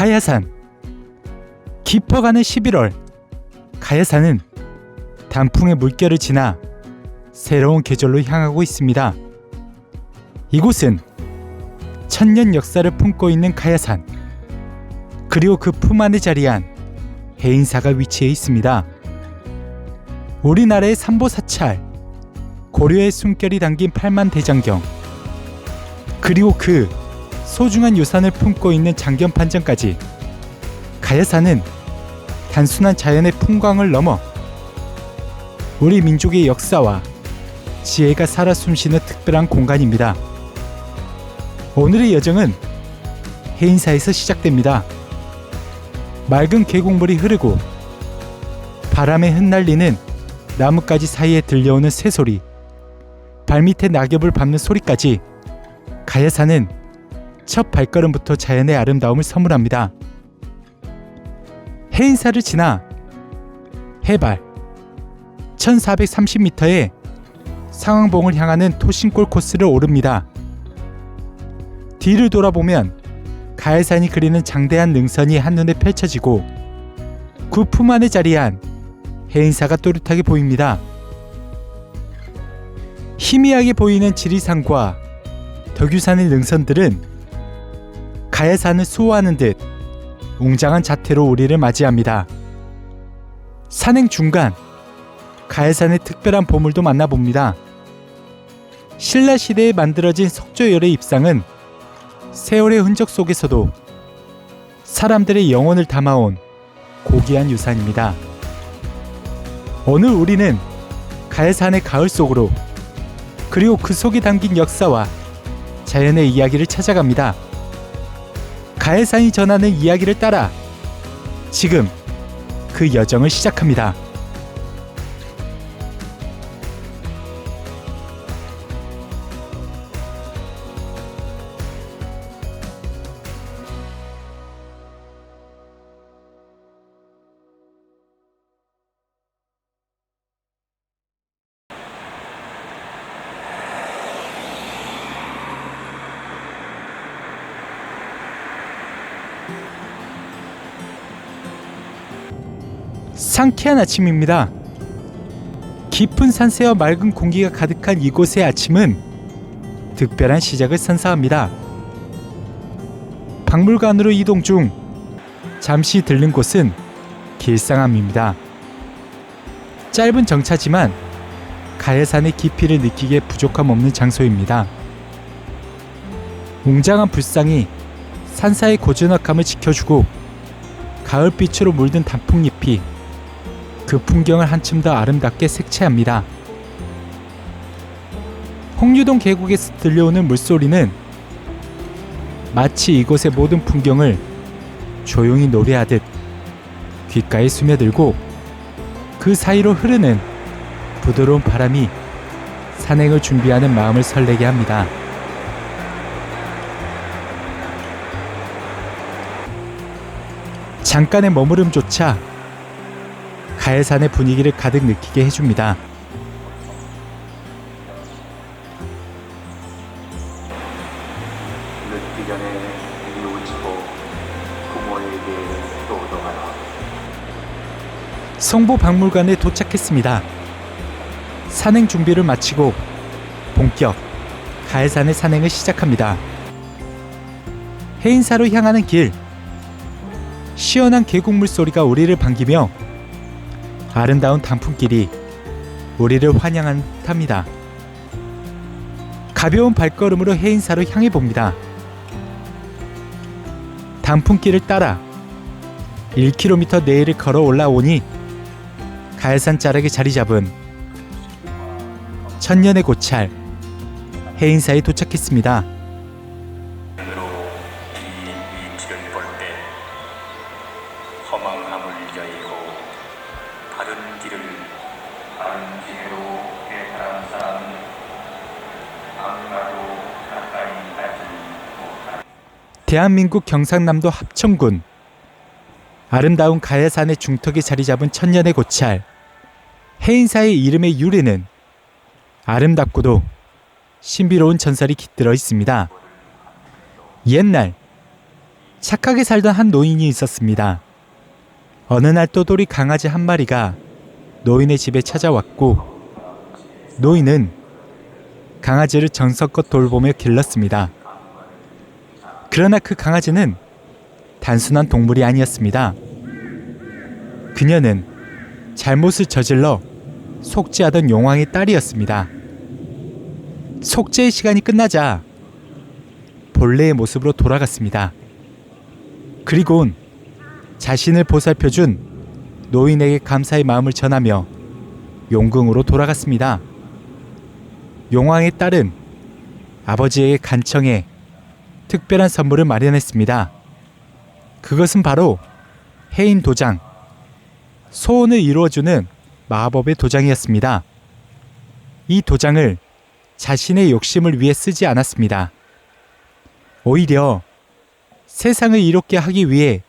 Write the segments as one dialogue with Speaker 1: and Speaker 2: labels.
Speaker 1: 가야산. 깊어가는 11월, 가야산은 단풍의 물결을 지나 새로운 계절로 향하고 있습니다. 이곳은 천년 역사를 품고 있는 가야산, 그리고 그 품 안에 자리한 해인사가 위치해 있습니다. 우리나라의 삼보사찰, 고려의 숨결이 담긴 팔만대장경, 그리고 그 소중한 유산을 품고 있는 장경판전까지, 가야산은 단순한 자연의 풍광을 넘어 우리 민족의 역사와 지혜가 살아 숨쉬는 특별한 공간입니다. 오늘의 여정은 해인사에서 시작됩니다. 맑은 계곡물이 흐르고 바람에 흩날리는 나뭇가지 사이에 들려오는 새소리, 발밑에 낙엽을 밟는 소리까지, 가야산은 첫 발걸음부터 자연의 아름다움을 선물합니다. 해인사를 지나 해발 1430m의 상황봉을 향하는 토신골 코스를 오릅니다. 뒤를 돌아보면 가야산이 그리는 장대한 능선이 한눈에 펼쳐지고 그 품 안에 자리한 해인사가 또렷하게 보입니다. 희미하게 보이는 지리산과 덕유산의 능선들은 가야산을 수호하는 듯 웅장한 자태로 우리를 맞이합니다. 산행 중간 가야산의 특별한 보물도 만나봅니다. 신라시대에 만들어진 석조열의 입상은 세월의 흔적 속에서도 사람들의 영혼을 담아온 고귀한 유산입니다. 오늘 우리는 가야산의 가을 속으로, 그리고 그 속에 담긴 역사와 자연의 이야기를 찾아갑니다. 가야산이 전하는 이야기를 따라 지금 그 여정을 시작합니다. 상쾌한 아침입니다. 깊은 산세와 맑은 공기가 가득한 이곳의 아침은 특별한 시작을 선사합니다. 박물관으로 이동 중 잠시 들른 곳은 길상암입니다. 짧은 정차지만 가야산의 깊이를 느끼기에 부족함 없는 장소입니다. 웅장한 불상이 산사의 고즈넉함을 지켜주고 가을빛으로 물든 단풍잎이 그 풍경을 한층 더 아름답게 색채합니다. 홍유동 계곡에서 들려오는 물소리는 마치 이곳의 모든 풍경을 조용히 노래하듯 귓가에 스며들고, 그 사이로 흐르는 부드러운 바람이 산행을 준비하는 마음을 설레게 합니다. 잠깐의 머무름조차 가야산의 분위기를 가득 느끼게 해줍니다.
Speaker 2: 늦기 전에 뉘우치고 부모에게 도도하라.
Speaker 1: 성보박물관에 도착했습니다. 산행 준비를 마치고 본격 가야산의 산행을 시작합니다. 해인사로 향하는 길, 시원한 계곡물 소리가 우리를 반기며 아름다운 단풍길이 우리를 환영한 듯합니다. 가벼운 발걸음으로 해인사로 향해 봅니다. 단풍길을 따라 1km 내를 걸어 올라오니 가야산 자락에 자리 잡은 천년의 고찰 해인사에 도착했습니다.
Speaker 2: 이 길을 볼 때 허망함을 여의고 바른 길로 깨달은 사람은 아무나도 가까이 가지 못한다.
Speaker 1: 대한민국 경상남도 합천군, 아름다운 가야산의 중턱에 자리 잡은 천년의 고찰 해인사의 이름의 유래는 아름답고도 신비로운 전설이 깃들어 있습니다. 옛날 착하게 살던 한 노인이 있었습니다. 어느 날 또돌이 강아지 한 마리가 노인의 집에 찾아왔고 노인은 강아지를 정성껏 돌보며 길렀습니다. 그러나 그 강아지는 단순한 동물이 아니었습니다. 그녀는 잘못을 저질러 속죄하던 용왕의 딸이었습니다. 속죄의 시간이 끝나자 본래의 모습으로 돌아갔습니다. 그리곤 자신을 보살펴준 노인에게 감사의 마음을 전하며 용궁으로 돌아갔습니다. 용왕의 딸은 아버지에게 간청해 특별한 선물을 마련했습니다. 그것은 바로 해인 도장, 소원을 이루어주는 마법의 도장이었습니다. 이 도장을 자신의 욕심을 위해 쓰지 않았습니다. 오히려 세상을 이롭게 하기 위해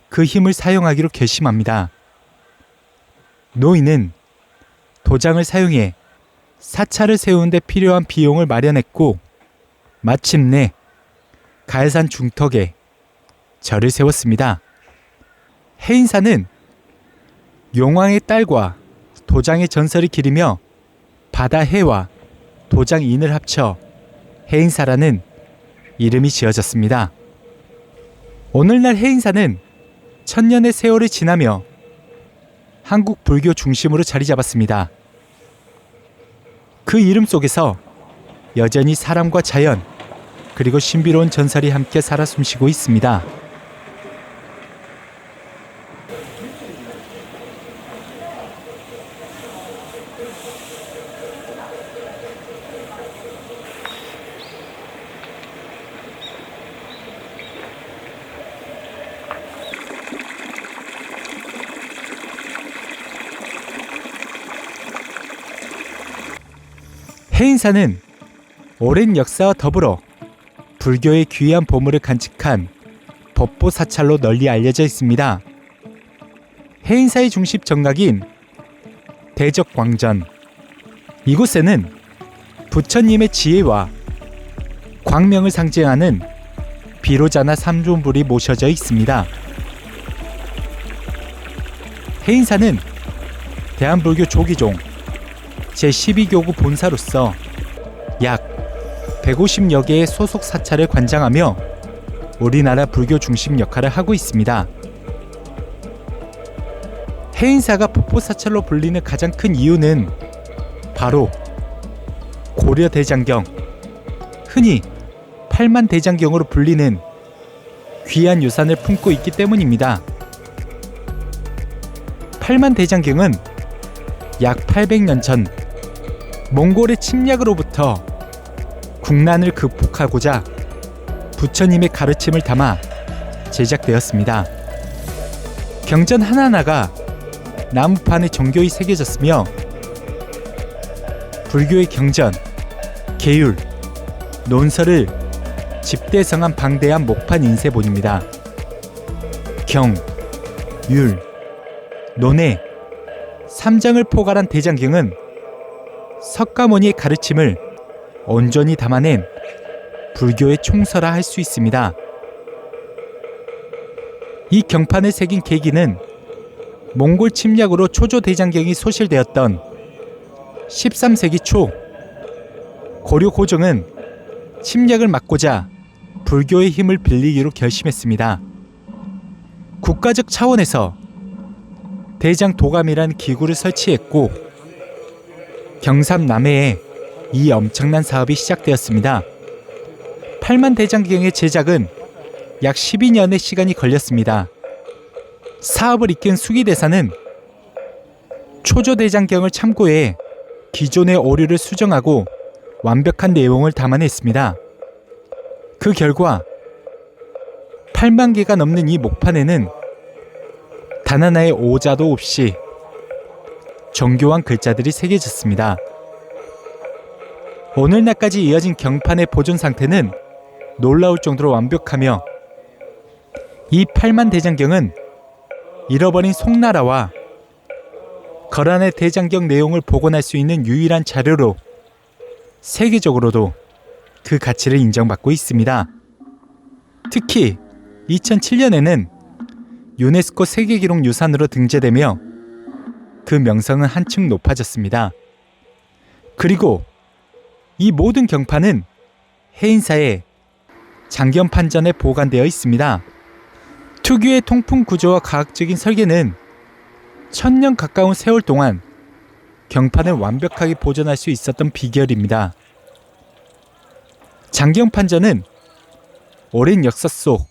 Speaker 1: 그 힘을 사용하기로 결심합니다. 노인은 도장을 사용해 사찰을 세우는 데 필요한 비용을 마련했고 마침내 가야산 중턱에 절을 세웠습니다. 해인사는 용왕의 딸과 도장의 전설을 기리며 바다해와 도장인을 합쳐 해인사라는 이름이 지어졌습니다. 오늘날 해인사는 천년의 세월이 지나며 한국 불교 중심으로 자리 잡았습니다. 그 이름 속에서 여전히 사람과 자연 그리고 신비로운 전설이 함께 살아 숨쉬고 있습니다. 해인사는 오랜 역사와 더불어 불교의 귀한 보물을 간직한 법보 사찰로 널리 알려져 있습니다. 해인사의 중심 정각인 대적광전, 이곳에는 부처님의 지혜와 광명을 상징하는 비로자나 삼존불이 모셔져 있습니다. 해인사는 대한불교 조기종 제12교구 본사로서 약 150여 개의 소속 사찰을 관장하며 우리나라 불교 중심 역할을 하고 있습니다. 해인사가 법보사찰로 불리는 가장 큰 이유는 바로 고려대장경, 흔히 팔만대장경으로 불리는 귀한 유산을 품고 있기 때문입니다. 팔만대장경은 약 800년 전 몽골의 침략으로부터 국난을 극복하고자 부처님의 가르침을 담아 제작되었습니다. 경전 하나하나가 나무판에 정교히 새겨졌으며 불교의 경전, 계율, 논설을 집대성한 방대한 목판 인쇄본입니다. 경, 율, 논의 3장을 포괄한 대장경은 석가모니의 가르침을 온전히 담아낸 불교의 총서라 할 수 있습니다. 이 경판을 새긴 계기는 몽골 침략으로 초조대장경이 소실되었던 13세기 초 고려 고종은 침략을 막고자 불교의 힘을 빌리기로 결심했습니다. 국가적 차원에서 대장 도감이라는 기구를 설치했고 경삼 남해에 이 엄청난 사업이 시작되었습니다. 팔만대장경의 제작은 약 12년의 시간이 걸렸습니다. 사업을 이끈 수기대사는 초조대장경을 참고해 기존의 오류를 수정하고 완벽한 내용을 담아냈습니다. 그 결과 8만 개가 넘는 이 목판에는 단 하나의 오자도 없이 정교한 글자들이 새겨졌습니다. 오늘날까지 이어진 경판의 보존 상태는 놀라울 정도로 완벽하며 이 팔만대장경은 잃어버린 송나라와 거란의 대장경 내용을 복원할 수 있는 유일한 자료로 세계적으로도 그 가치를 인정받고 있습니다. 특히 2007년에는 유네스코 세계기록유산으로 등재되며 그 명성은 한층 높아졌습니다. 그리고 이 모든 경판은 해인사의 장경판전에 보관되어 있습니다. 특유의 통풍 구조와 과학적인 설계는 1000년 가까운 세월 동안 경판을 완벽하게 보존할 수 있었던 비결입니다. 장경판전은 오랜 역사 속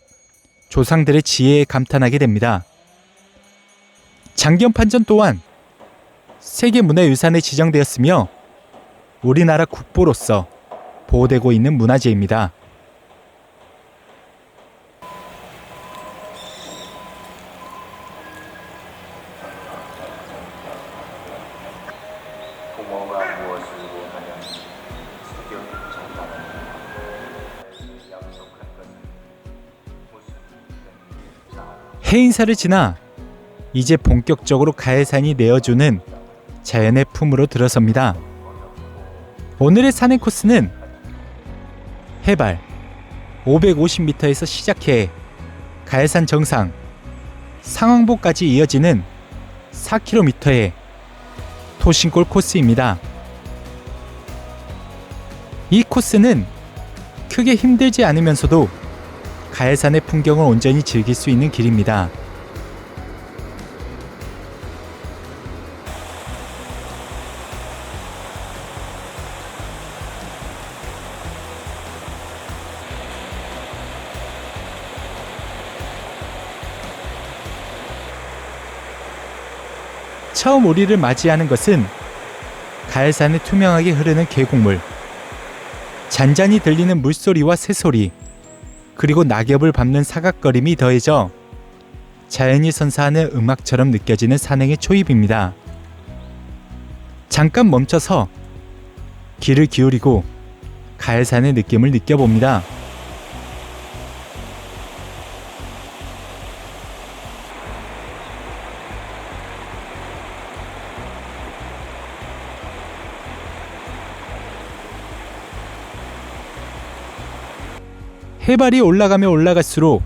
Speaker 1: 조상들의 지혜에 감탄하게 됩니다. 장경판전 또한 세계문화유산에 지정되었으며 우리나라 국보로서 보호되고 있는 문화재입니다.
Speaker 2: 부모가 무엇을 원하면 새겨 전달하는 약속한 것은 무슨 의미일까?
Speaker 1: 해인사를 지나 이제 본격적으로 가해산이 내어주는 자연의 품으로 들어섭니다. 오늘의 산행 코스는 해발 550m에서 시작해 가해산 정상 상황보까지 이어지는 4km의 토신골 코스입니다. 이 코스는 크게 힘들지 않으면서도 가해산의 풍경을 온전히 즐길 수 있는 길입니다. 처음 우리를 맞이하는 것은 가해산에 투명하게 흐르는 계곡물, 잔잔히 들리는 물소리와 새소리, 그리고 낙엽을 밟는 사각거림이 더해져 자연이 선사하는 음악처럼 느껴지는 산행의 초입입니다. 잠깐 멈춰서 귀를 기울이고 가해산의 느낌을 느껴봅니다. 해발이 올라가면 올라갈수록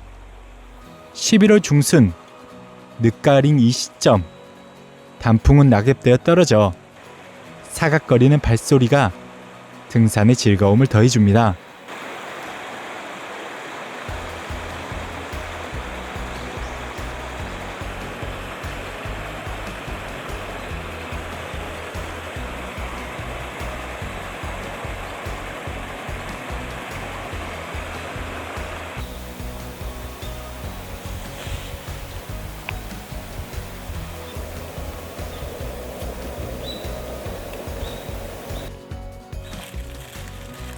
Speaker 1: 11월 중순 늦가을인 이 시점 단풍은 낙엽되어 떨어져 사각거리는 발소리가 등산의 즐거움을 더해줍니다.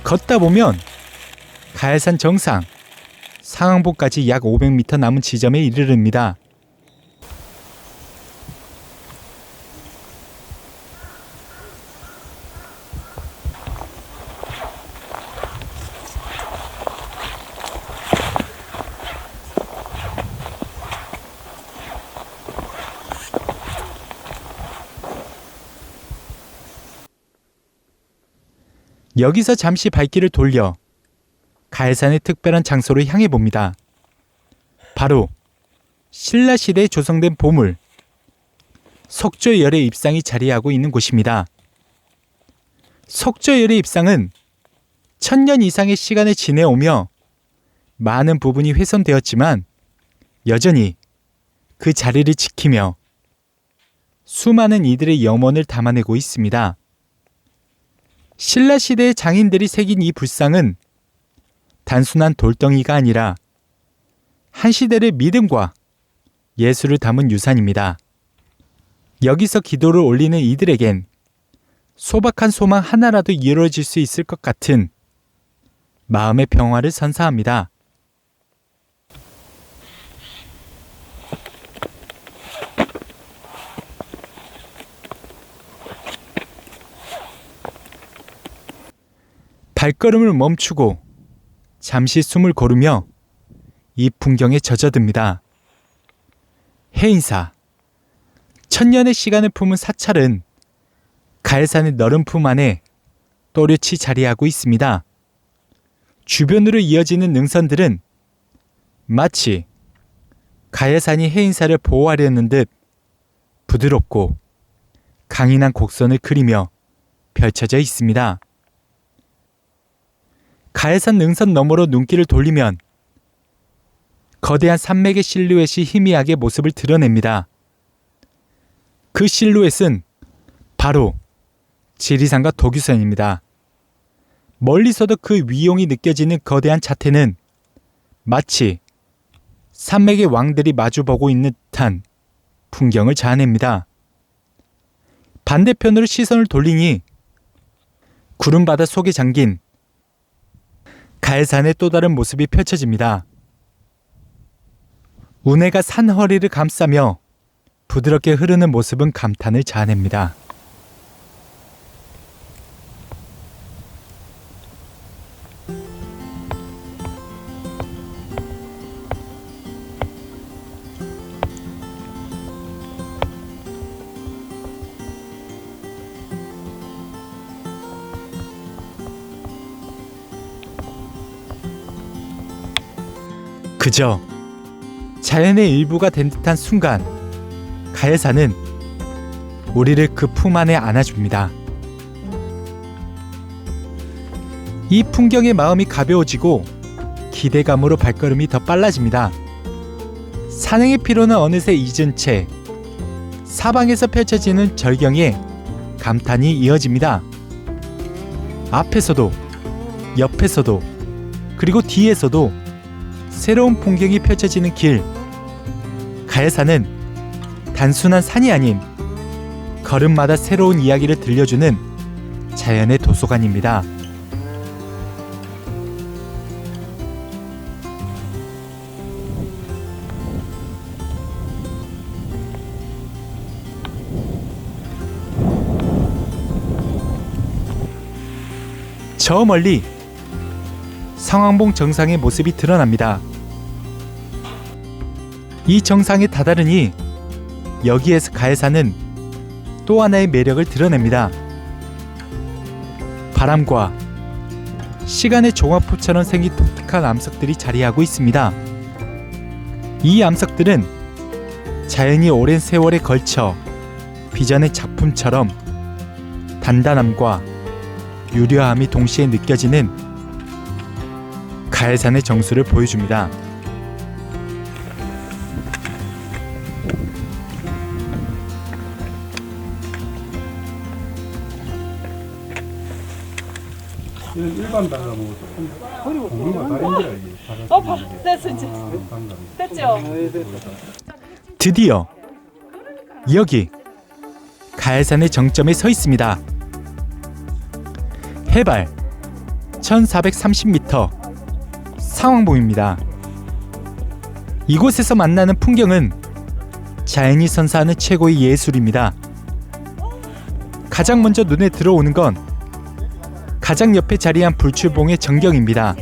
Speaker 1: 걷다 보면 가해산 정상 상항보까지 약 500m 남은 지점에 이르릅니다. 여기서 잠시 발길을 돌려 가해산의 특별한 장소를 향해 봅니다. 바로 신라시대에 조성된 보물 석조열의 입상이 자리하고 있는 곳입니다. 석조열의 입상은 1000년 이상의 시간을 지내오며 많은 부분이 훼손되었지만 여전히 그 자리를 지키며 수많은 이들의 염원을 담아내고 있습니다. 신라시대의 장인들이 새긴 이 불상은 단순한 돌덩이가 아니라 한 시대의 믿음과 예술을 담은 유산입니다. 여기서 기도를 올리는 이들에겐 소박한 소망 하나라도 이루어질 수 있을 것 같은 마음의 평화를 선사합니다. 발걸음을 멈추고 잠시 숨을 고르며 이 풍경에 젖어듭니다. 해인사, 1000년의 시간을 품은 사찰은 가해산의 너른 품 안에 또렷이 자리하고 있습니다. 주변으로 이어지는 능선들은 마치 가야산이 해인사를 보호하려는 듯 부드럽고 강인한 곡선을 그리며 펼쳐져 있습니다. 가야산 능선 너머로 눈길을 돌리면 거대한 산맥의 실루엣이 희미하게 모습을 드러냅니다. 그 실루엣은 바로 지리산과 도규산입니다. 멀리서도 그 위용이 느껴지는 거대한 자태는 마치 산맥의 왕들이 마주보고 있는 듯한 풍경을 자아냅니다. 반대편으로 시선을 돌리니 구름바다 속에 잠긴 가야산의 또 다른 모습이 펼쳐집니다. 운해가 산 허리를 감싸며 부드럽게 흐르는 모습은 감탄을 자아냅니다. 그저 자연의 일부가 된 듯한 순간 가야산은 우리를 그 품 안에 안아줍니다. 이 풍경에 마음이 가벼워지고 기대감으로 발걸음이 더 빨라집니다. 산행의 피로는 어느새 잊은 채 사방에서 펼쳐지는 절경에 감탄이 이어집니다. 앞에서도 옆에서도 그리고 뒤에서도 새로운 풍경이 펼쳐지는 길. 가야산은 단순한 산이 아닌 걸음마다 새로운 이야기를 들려주는 자연의 도서관입니다. 저 멀리 상황봉 정상의 모습이 드러납니다. 이 정상에 다다르니 여기에서 가야산은 또 하나의 매력을 드러냅니다. 바람과 시간의 종합부처럼 생긴 독특한 암석들이 자리하고 있습니다. 이 암석들은 자연이 오랜 세월에 걸쳐 빚어낸 작품처럼 단단함과 유려함이 동시에 느껴지는 가야산의 정수를 보여줍니다.
Speaker 3: 일반 단가 뭐 조금 다른 거야 이게.
Speaker 4: 됐어 이제. 됐죠?
Speaker 1: 드디어 여기 가야산의 정점에 서 있습니다. 해발 1430m 상황봉입니다. 이곳에서 만나는 풍경은 자연이 선사하는 최고의 예술입니다. 가장 먼저 눈에 들어오는 건 가장 옆에 자리한 불출봉의 전경입니다.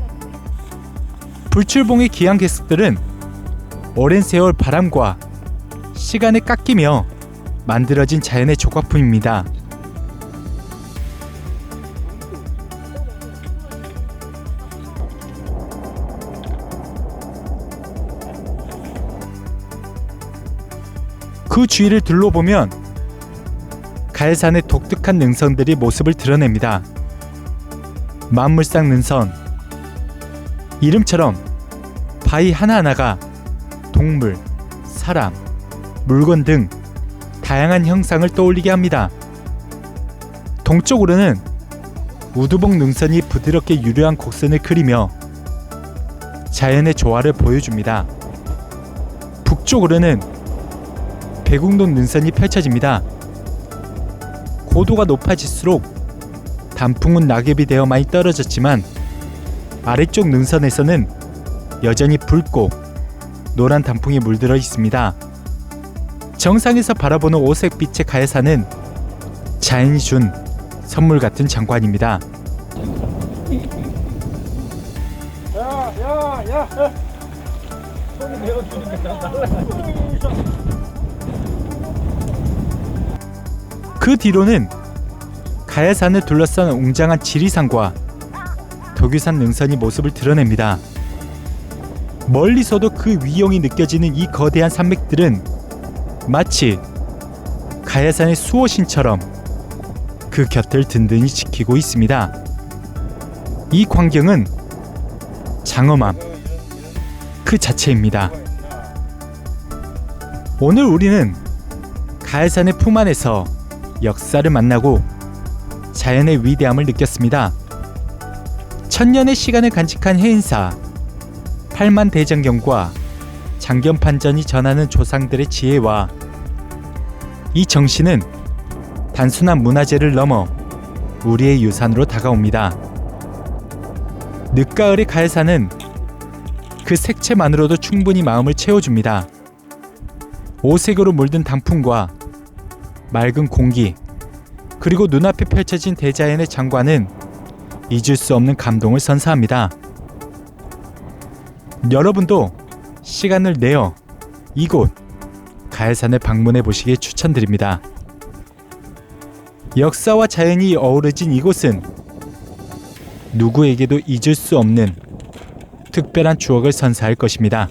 Speaker 1: 불출봉의 귀한 개석들은 오랜 세월 바람과 시간에 깎이며 만들어진 자연의 조각품입니다. 그 주위를 둘러보면 가야산의 독특한 능선들이 모습을 드러냅니다. 만물상 능선, 이름처럼 바위 하나하나가 동물, 사람, 물건 등 다양한 형상을 떠올리게 합니다. 동쪽으로는 우두봉 능선이 부드럽게 유려한 곡선을 그리며 자연의 조화를 보여줍니다. 북쪽으로는 백운동 능선이 펼쳐집니다. 고도가 높아질수록 단풍은 낙엽이 되어 많이 떨어졌지만 아래쪽 능선에서는 여전히 붉고 노란 단풍이 물들어 있습니다. 정상에서 바라보는 오색빛의 가야산은 자연이 준 선물 같은 장관입니다. 그 뒤로는 가야산을 둘러싼 웅장한 지리산과 도규산 능선이 모습을 드러냅니다. 멀리서도 그 위용이 느껴지는 이 거대한 산맥들은 마치 가야산의 수호신처럼 그 곁을 든든히 지키고 있습니다. 이 광경은 장엄함 그 자체입니다. 오늘 우리는 가야산의 품 안에서 역사를 만나고 자연의 위대함을 느꼈습니다. 천년의 시간을 간직한 해인사 팔만대장경과 장견판전이 전하는 조상들의 지혜와 이 정신은 단순한 문화재를 넘어 우리의 유산으로 다가옵니다. 늦가을의 가야산은 그 색채만으로도 충분히 마음을 채워줍니다. 오색으로 물든 단풍과 맑은 공기, 그리고 눈앞에 펼쳐진 대자연의 장관은 잊을 수 없는 감동을 선사합니다. 여러분도 시간을 내어 이곳 가야산을 방문해 보시길 추천드립니다. 역사와 자연이 어우러진 이곳은 누구에게도 잊을 수 없는 특별한 추억을 선사할 것입니다.